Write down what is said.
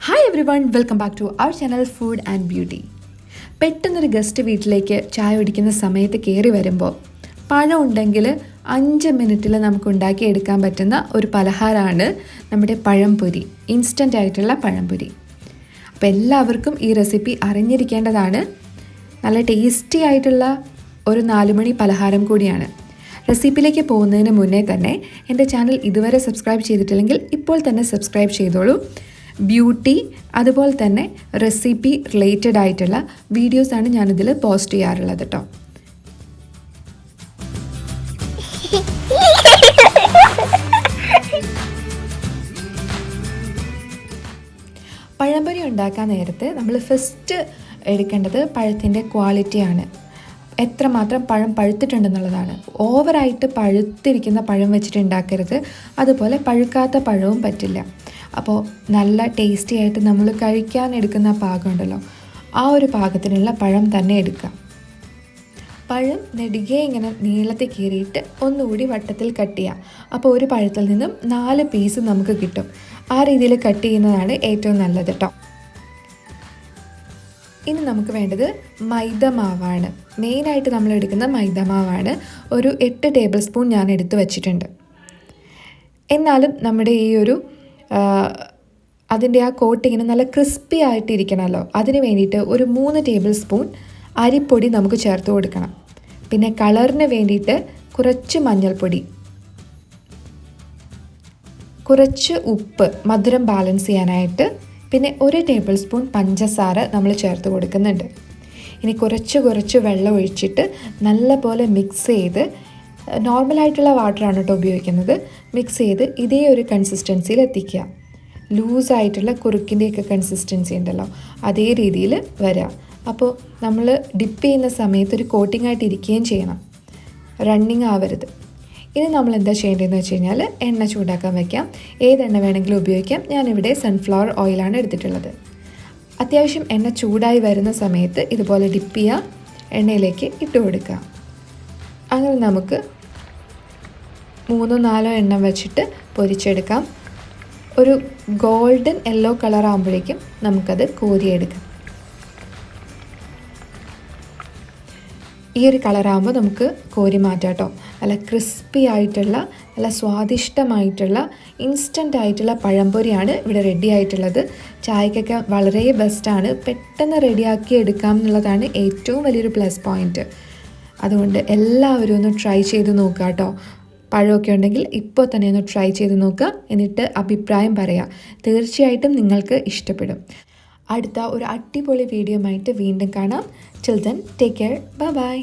Hi everyone, welcome back to our channel food and beauty. പെട്ടെന്നൊരു guest വീട്ടിലേക്ക് ചായ കുടിക്കുന്ന സമയത്ത് കയറി വരുമ്പോൾ പഴം ഉണ്ടെങ്കിൽ 5 മിനിറ്റിൽ നമുക്ക് ഉണ്ടാക്കിയെടുക്കാൻ പറ്റുന്ന ഒരു പലഹാരമാണ് നമ്മുടെ പഴംപൊരി, ഇൻസ്റ്റൻ്റ് ആയിട്ടുള്ള പഴംപൊരി. അപ്പോൾ എല്ലാവർക്കും ഈ റെസിപ്പി അറിഞ്ഞിരിക്കേണ്ടതാണ്. നല്ല ടേസ്റ്റി ആയിട്ടുള്ള ഒരു 4 മണി പലഹാരം കൂടിയാണ്. റെസിപ്പിയിലേക്ക് പോകുന്നതിന് മുന്നേ തന്നെ എൻ്റെ ചാനൽ ഇതുവരെ സബ്സ്ക്രൈബ് ചെയ്തിട്ടില്ലെങ്കിൽ ഇപ്പോൾ തന്നെ സബ്സ്ക്രൈബ് ചെയ്തോളൂ. ബ്യൂട്ടി അതുപോലെ തന്നെ റെസിപ്പി റിലേറ്റഡ് ആയിട്ടുള്ള വീഡിയോസാണ് ഞാനിതിൽ പോസ്റ്റ് ചെയ്യാറുള്ളത് കേട്ടോ. പഴംപൊരി ഉണ്ടാക്കാൻ നേരത്തെ നമ്മൾ ഫസ്റ്റ് എടുക്കേണ്ടത് പഴത്തിൻ്റെ ക്വാളിറ്റിയാണ്. എത്രമാത്രം പഴം പഴുത്തിട്ടുണ്ടെന്നുള്ളതാണ്. ഓവറായിട്ട് പഴുത്തിരിക്കുന്ന പഴം വെച്ചിട്ട് ഉണ്ടാക്കരുത്, അതുപോലെ പഴുക്കാത്ത പഴവും പറ്റില്ല. അപ്പോൾ നല്ല ടേസ്റ്റി ആയിട്ട് നമ്മൾ കഴിക്കാൻ എടുക്കുന്ന പാകം ഉണ്ടല്ലോ, ആ ഒരു പാകത്തിനുള്ള പഴം തന്നെ എടുക്കുക. പഴം നെടുകെ ഇങ്ങനെ നീളത്തിൽ കീറിയിട്ട് ഒന്നുകൂടി വട്ടത്തിൽ കട്ട് ചെയ്യുക. അപ്പോൾ ഒരു പഴത്തിൽ നിന്നും 4 പീസ് നമുക്ക് കിട്ടും. ആ രീതിയിൽ കട്ട് ചെയ്യുന്നതാണ് ഏറ്റവും നല്ലത് കേട്ടോ. ഇനി നമുക്ക് വേണ്ടത് മൈദമാവാണ്. മെയിനായിട്ട് നമ്മൾ എടുക്കുന്ന മൈദമാവാണ്. ഒരു 8 ടേബിൾ സ്പൂൺ ഞാൻ എടുത്ത് വെച്ചിട്ടുണ്ട്. എന്നാലും നമ്മുടെ ഈ ഒരു അതിൻ്റെ ആ കോട്ടിങ്ങിന് നല്ല ക്രിസ്പി ആയിട്ടിരിക്കണമല്ലോ, അതിന് വേണ്ടിയിട്ട് ഒരു 3 ടേബിൾ സ്പൂൺ അരിപ്പൊടി നമുക്ക് ചേർത്ത് കൊടുക്കണം. പിന്നെ കളറിന് വേണ്ടിയിട്ട് കുറച്ച് മഞ്ഞൾപ്പൊടി, കുറച്ച് ഉപ്പ് മധുരം ബാലൻസ് ചെയ്യാനായിട്ട്, പിന്നെ 1 ടേബിൾ സ്പൂൺ പഞ്ചസാര നമ്മൾ ചേർത്ത് കൊടുക്കുന്നുണ്ട്. ഇനി കുറച്ച് വെള്ളം ഒഴിച്ചിട്ട് നല്ലപോലെ മിക്സ് ചെയ്ത്, നോർമലായിട്ടുള്ള വാട്ടറാണ് കേട്ടോ ഉപയോഗിക്കുന്നത്, മിക്സ് ചെയ്ത് ഇതേ ഒരു കൺസിസ്റ്റൻസിയിൽ എത്തിക്കുക. ലൂസായിട്ടുള്ള കുറുക്കിൻ്റെയൊക്കെ കൺസിസ്റ്റൻസി ഉണ്ടല്ലോ, അതേ രീതിയിൽ വരിക. അപ്പോൾ നമ്മൾ ഡിപ്പ് ചെയ്യുന്ന സമയത്ത് ഒരു കോട്ടിംഗ് ആയിട്ട് ഇരിക്കുകയും ചെയ്യണം, റണ്ണിങ് ആവരുത്. ഇനി നമ്മൾ എന്താ ചെയ്യേണ്ടതെന്ന് വെച്ച് കഴിഞ്ഞാൽ എണ്ണ ചൂടാക്കാൻ വയ്ക്കാം. ഏതെണ്ണ വേണമെങ്കിലും ഉപയോഗിക്കാം. ഞാനിവിടെ സൺഫ്ലവർ ഓയിലാണ് എടുത്തിട്ടുള്ളത്. അത്യാവശ്യം എണ്ണ ചൂടായി വരുന്ന സമയത്ത് ഇതുപോലെ ഡിപ്പ് ചെയ്യുക, എണ്ണയിലേക്ക് ഇട്ട് കൊടുക്കുക. അങ്ങനെ നമുക്ക് 3-4 എണ്ണം വെച്ചിട്ട് പൊരിച്ചെടുക്കാം. ഒരു ഗോൾഡൻ യെല്ലോ കളർ ആകുമ്പോഴേക്കും നമുക്കത് കോരിയെടുക്കാം. ഈ ഒരു കളറാകുമ്പോൾ നമുക്ക് കോരി മാറ്റാം കേട്ടോ. നല്ല ക്രിസ്പി ആയിട്ടുള്ള, നല്ല സ്വാദിഷ്ടമായിട്ടുള്ള, ഇൻസ്റ്റൻ്റ് ആയിട്ടുള്ള പഴംപൊരിയാണ് ഇവിടെ റെഡി ആയിട്ടുള്ളത്. ചായക്കൊക്കെ വളരെ ബെസ്റ്റാണ്. പെട്ടെന്ന് റെഡിയാക്കി എടുക്കാം എന്നുള്ളതാണ് ഏറ്റവും വലിയൊരു പ്ലസ് പോയിൻറ്റ്. അതുകൊണ്ട് എല്ലാവരും ഒന്ന് ട്രൈ ചെയ്ത് നോക്കുക കേട്ടോ. പഴമൊക്കെ ഉണ്ടെങ്കിൽ ഇപ്പോൾ തന്നെ ഒന്ന് ട്രൈ ചെയ്ത് നോക്കുക, എന്നിട്ട് അഭിപ്രായം പറയാം. തീർച്ചയായിട്ടും നിങ്ങൾക്ക് ഇഷ്ടപ്പെടും. അടുത്ത ഒരു അടിപൊളി വീഡിയോ ആയിട്ട് വീണ്ടും കാണാം. Till then, take care. Bye bye.